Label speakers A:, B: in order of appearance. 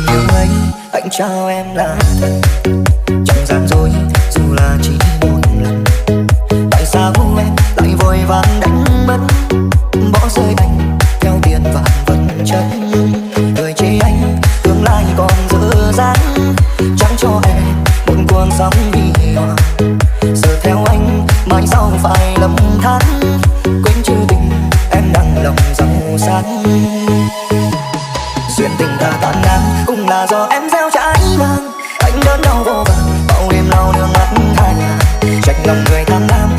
A: Yêu ấy, anh trao em là thật, chẳng gian dối dù là chỉ một lần. Tại sao em lại vội vàng đánh mất, bỏ rơi anh theo tiền vàng vật chất. Người chê anh tương lai còn dở dang, chẳng cho em một cuộc sống huy hoàng. Giờ theo anh mai sau phải lầm than, quên chữ tình em đang lòng giàu sang. Duyên tình ta tan ngang cũng là do em gieo trái ngang. Anh đớn đau vô vàn bao đêm lau nước mắt hai nhà, trách lòng người tham lam